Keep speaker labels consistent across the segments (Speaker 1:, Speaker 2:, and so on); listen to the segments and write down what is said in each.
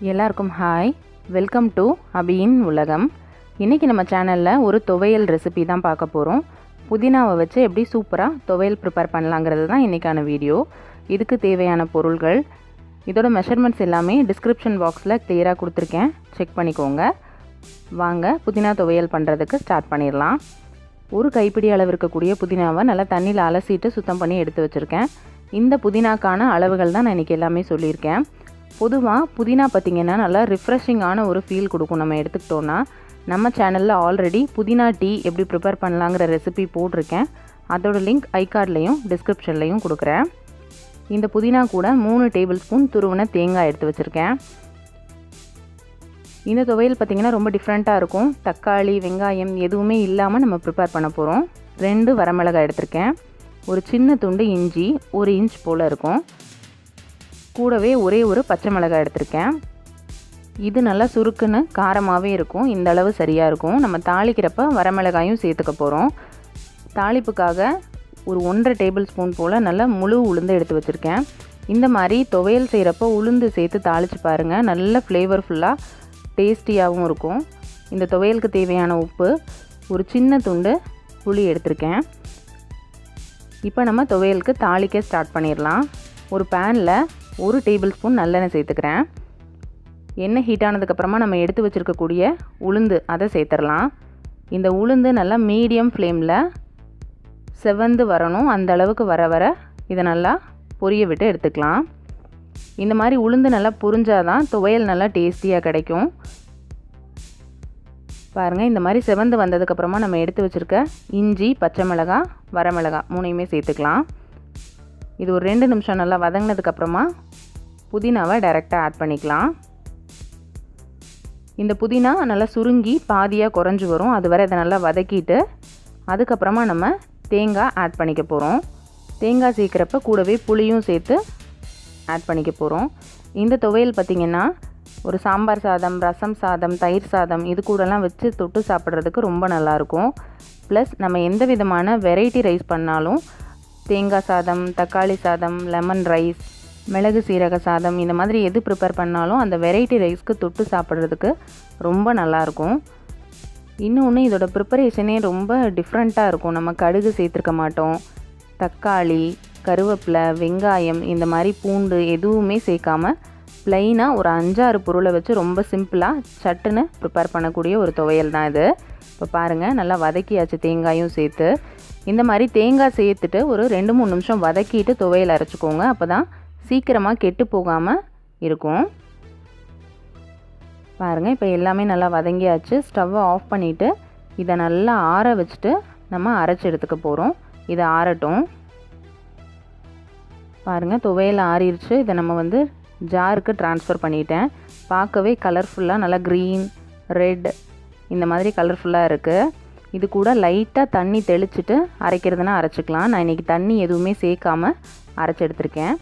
Speaker 1: எல்லாருக்கும் hi, welcome to அபியின் உலகம். இன்றைக்கி நம்ம சேனலில் ஒரு துவையல் ரெசிபி தான் பார்க்க போகிறோம். புதினாவை வச்சு எப்படி சூப்பராக துவையல் ப்ரிப்பேர் பண்ணலாங்கிறது தான் இன்றைக்கான வீடியோ. இதுக்கு தேவையான பொருள்கள், இதோட மெஷர்மெண்ட்ஸ் எல்லாமே டிஸ்கிரிப்ஷன் பாக்ஸில் கிளியராக கொடுத்துருக்கேன், செக் பண்ணிக்கோங்க. வாங்க புதினா துவையல் பண்ணுறதுக்கு ஸ்டார்ட் பண்ணிடலாம். ஒரு கைப்பிடி அளவு இருக்கக்கூடிய புதினாவை நல்லா தண்ணியில் அலசிட்டு சுத்தம் பண்ணி எடுத்து வச்சுருக்கேன். இந்த புதினாக்கான அளவுகள் தான் நான் இன்றைக்கி எல்லாமே சொல்லியிருக்கேன். பொதுவாக புதினா பார்த்திங்கன்னா நல்லா ரிஃப்ரெஷிங்கான ஒரு ஃபீல் கொடுக்கும். நம்ம எடுத்துக்கிட்டோன்னா நம்ம சேனலில் ஆல்ரெடி புதினா டீ எப்படி ப்ரிப்பேர் பண்ணலாங்கிற ரெசிபி போட்டிருக்கேன். அதோட லிங்க் ஐகார்ட்லேயும் டிஸ்கிரிப்ஷன்லேயும் கொடுக்குறேன். இந்த புதினா கூட 3 டேபிள் ஸ்பூன் துருவின தேங்காய் எடுத்து வச்சுருக்கேன். இந்த துவையல் பார்த்திங்கன்னா ரொம்ப டிஃப்ரெண்ட்டாக இருக்கும். தக்காளி, வெங்காயம் எதுவுமே இல்லாமல் நம்ம ப்ரிப்பேர் பண்ண போகிறோம். 2 வரமிளகாய் எடுத்திருக்கேன். ஒரு சின்ன துண்டு இஞ்சி 1 இன்ச் போல் இருக்கும். கூடவே ஒரே ஒரு பச்சை மிளகாய் எடுத்திருக்கேன். இது நல்லா சுருக்குன்னு காரமாகவே இருக்கும். இந்த அளவு சரியாக இருக்கும். நம்ம தாளிக்கிறப்ப வரமிளகாயும் சேர்த்துக்க போகிறோம். தாளிப்புக்காக ஒரு 1.5 டேபிள் ஸ்பூன் போல் நல்லா முழு உளுந்து எடுத்து வச்சுருக்கேன். இந்த மாதிரி துவையல் செய்கிறப்போ உளுந்து சேர்த்து தாளித்து பாருங்கள், நல்ல ஃப்ளேவர்ஃபுல்லாக டேஸ்டியாகவும் இருக்கும். இந்த துவையலுக்கு தேவையான உப்பு, ஒரு சின்ன துண்டு புளி எடுத்திருக்கேன். இப்போ நம்ம துவையலுக்கு தாளிக்க ஸ்டார்ட் பண்ணிடலாம். ஒரு பேனில் 1 டேபிள் ஸ்பூன் நல்லெண்ணெய் சேர்த்துக்கிறேன். எண்ணெய் ஹீட் ஆனதுக்கப்புறமா நம்ம எடுத்து வச்சுருக்கக்கூடிய உளுந்து அதை சேர்த்துடலாம். இந்த உளுந்து நல்லா மீடியம் ஃப்ளேமில் செவந்து வரணும். அந்த அளவுக்கு வர வர இதை நல்லா பொரிய விட்டு எடுத்துக்கலாம். இந்த மாதிரி உளுந்து நல்லா பொரிஞ்சாதான் துவையல் நல்லா டேஸ்டியாக கிடைக்கும். பாருங்கள், இந்த மாதிரி செவந்து வந்ததுக்கப்புறமா நம்ம எடுத்து வச்சுருக்க இஞ்சி, பச்சை மிளகாய், வரமிளகாய் 3யுமே சேர்த்துக்கலாம். இது ஒரு 2 நிமிஷம் நல்லா வதங்கினதுக்கப்புறமா புதினாவை டைரெக்டாக ஆட் பண்ணிக்கலாம். இந்த புதினா நல்லா சுருங்கி பாதியாக குறைஞ்சி வரும். அது வரை இதை நல்லா வதக்கிட்டு அதுக்கப்புறமா நம்ம தேங்காய் ஆட் பண்ணிக்க போகிறோம். தேங்காய் சேர்க்குறப்ப கூடவே புளியும் சேர்த்து ஆட் பண்ணிக்க போகிறோம். இந்த துவையல் பார்த்திங்கன்னா ஒரு சாம்பார் சாதம், ரசம் சாதம், தயிர் சாதம் இது கூடலாம் வச்சு தொட்டு சாப்பிட்றதுக்கு ரொம்ப நல்லாயிருக்கும். ப்ளஸ் நம்ம எந்த விதமான வெரைட்டி ரைஸ் பண்ணாலும், தேங்காய் சாதம், தக்காளி சாதம், லெமன் ரைஸ், மிளகு சீரக சாதம், இந்த மாதிரி எது ப்ரிப்பேர் பண்ணாலும் அந்த வெரைட்டி ரைஸ்க்கு தொட்டு சாப்பிட்றதுக்கு ரொம்ப நல்லாயிருக்கும். இன்னொன்று, இதோட ப்ரிப்பரேஷனே ரொம்ப டிஃப்ரெண்ட்டாக இருக்கும். நம்ம கடுகு சேர்த்துருக்க மாட்டோம். தக்காளி, கருவேப்பிலை, வெங்காயம், இந்த மாதிரி பூண்டு எதுவுமே சேர்க்காம ப்ளைனாக ஒரு 5-6 பொருளை வச்சு ரொம்ப சிம்பிளாக சட்டுன்னு ப்ரிப்பேர் பண்ணக்கூடிய ஒரு துவையல் தான் இது. இப்போ பாருங்கள், நல்லா வதக்கியாச்சு தேங்காயும் சேர்த்து. இந்த மாதிரி தேங்காய் சேர்த்துட்டு ஒரு 2-3 நிமிஷம் வதக்கிட்டு துவையல் அரைச்சிக்கோங்க. அப்போ தான் சீக்கிரமாக கெட்டு போகாமல் இருக்கும். பாருங்கள், இப்போ எல்லாமே நல்லா வதங்கியாச்சு. ஸ்டவ்வை ஆஃப் பண்ணிவிட்டு இதை நல்லா ஆற வச்சுட்டு நம்ம அரைச்சி எடுத்துக்க போகிறோம். இதை ஆறட்டும். பாருங்கள், துவையல் ஆறிடுச்சு. இதை நம்ம ஜாருக்கு ட்ரான்ஸ்ஃபர் பண்ணிட்டேன். பார்க்கவே கலர்ஃபுல்லாக நல்லா க்ரீன், ரெட் இந்த மாதிரி கலர்ஃபுல்லாக இருக்குது. இது கூட லைட்டாக தண்ணி தெளிச்சுட்டு அரைக்கிறதுனா அரைச்சிக்கலாம். நான் இன்றைக்கி தண்ணி எதுவுமே சேர்க்காமல் அரைச்சி எடுத்திருக்கேன்.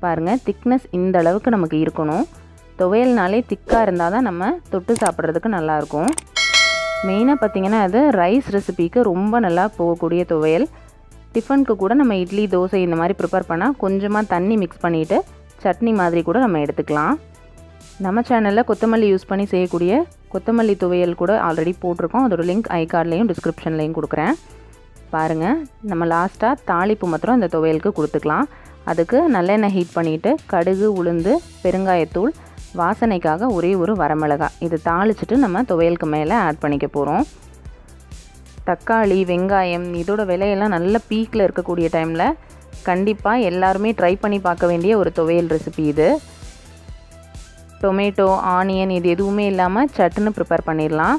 Speaker 1: பாருங்கள், திக்னஸ் இந்த அளவுக்கு நமக்கு இருக்கணும். துவையல்னாலே திக்காக இருந்தால் தான் நம்ம தொட்டு சாப்பிட்றதுக்கு நல்லாயிருக்கும். மெயினாக பார்த்திங்கன்னா அது ரைஸ் ரெசிபிக்கு ரொம்ப நல்லா போகக்கூடிய துவையல். டிஃபனுக்கு கூட நம்ம இட்லி, தோசை இந்த மாதிரி ப்ரிப்பேர் பண்ணால் கொஞ்சமாக தண்ணி மிக்ஸ் பண்ணிவிட்டு சட்னி மாதிரி கூட நம்ம எடுத்துக்கலாம். நம்ம சேனலில் கொத்தமல்லி யூஸ் பண்ணி செய்யக்கூடிய கொத்தமல்லி துவையல் கூட ஆல்ரெடி போட்டிருக்கோம். அதோட லிங்க் ஐகார்ட்லேயும் டிஸ்கிரிப்ஷன்லேயும் கொடுக்குறேன். பாருங்கள், நம்ம லாஸ்ட்டாக தாளிப்பு மாத்திரம் இந்த துவையலுக்கு கொடுத்துக்கலாம். அதுக்கு நல்லெண்ணெய் ஹீட் பண்ணிவிட்டு கடுகு, உளுந்து, பெருங்காயத்தூள், வாசனைக்காக ஒரே ஒரு வரமிளகாய் இது தாளிச்சிட்டு நம்ம துவையலுக்கு மேலே ஆட் பண்ணிக்க போகிறோம். தக்காளி, வெங்காயம் இதோட விலையெல்லாம் நல்ல பீக்கில் இருக்கக்கூடிய டைமில் கண்டிப்பாக எல்லாருமே ட்ரை பண்ணி பார்க்க வேண்டிய ஒரு துவையல் ரெசிபி இது. டொமேட்டோ, ஆனியன் இது எதுவுமே இல்லாமல் சட்டுன்னு ப்ரிப்பேர் பண்ணிடலாம்.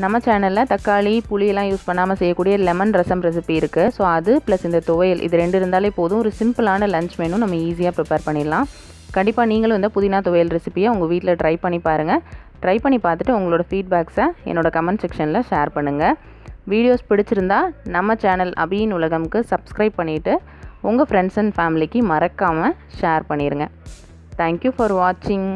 Speaker 1: நம்ம சேனலில் தக்காளி, புளியெல்லாம் யூஸ் பண்ணாமல் செய்யக்கூடிய லெமன் ரசம் ரெசிபி இருக்குது. ஸோ அது ப்ளஸ் இந்த துவையல் இது 2 இருந்தாலே போதும். ஒரு சிம்பிளான லஞ்ச் மெனு நம்ம ஈஸியாக ப்ரிப்பேர் பண்ணிடலாம். கண்டிப்பாக நீங்களும் இந்த புதினா துவையல் ரெசிபியை உங்கள் வீட்டில் ட்ரை பண்ணி பாருங்கள். ட்ரை பண்ணி பார்த்துட்டு உங்களோட ஃபீட்பேக்ஸை என்னோட கமெண்ட் செக்ஷனில் ஷேர் பண்ணுங்கள். வீடியோஸ் பிடிச்சிருந்தா நம்ம சேனல் அபியின் உலகம்க்கு சப்ஸ்கிரைப் பண்ணிவிட்டு உங்கள் ஃப்ரெண்ட்ஸ் அண்ட் ஃபேமிலிக்கு மறக்காமல் ஷேர் பண்ணிடுங்க. தேங்க்யூ ஃபார் வாட்சிங்.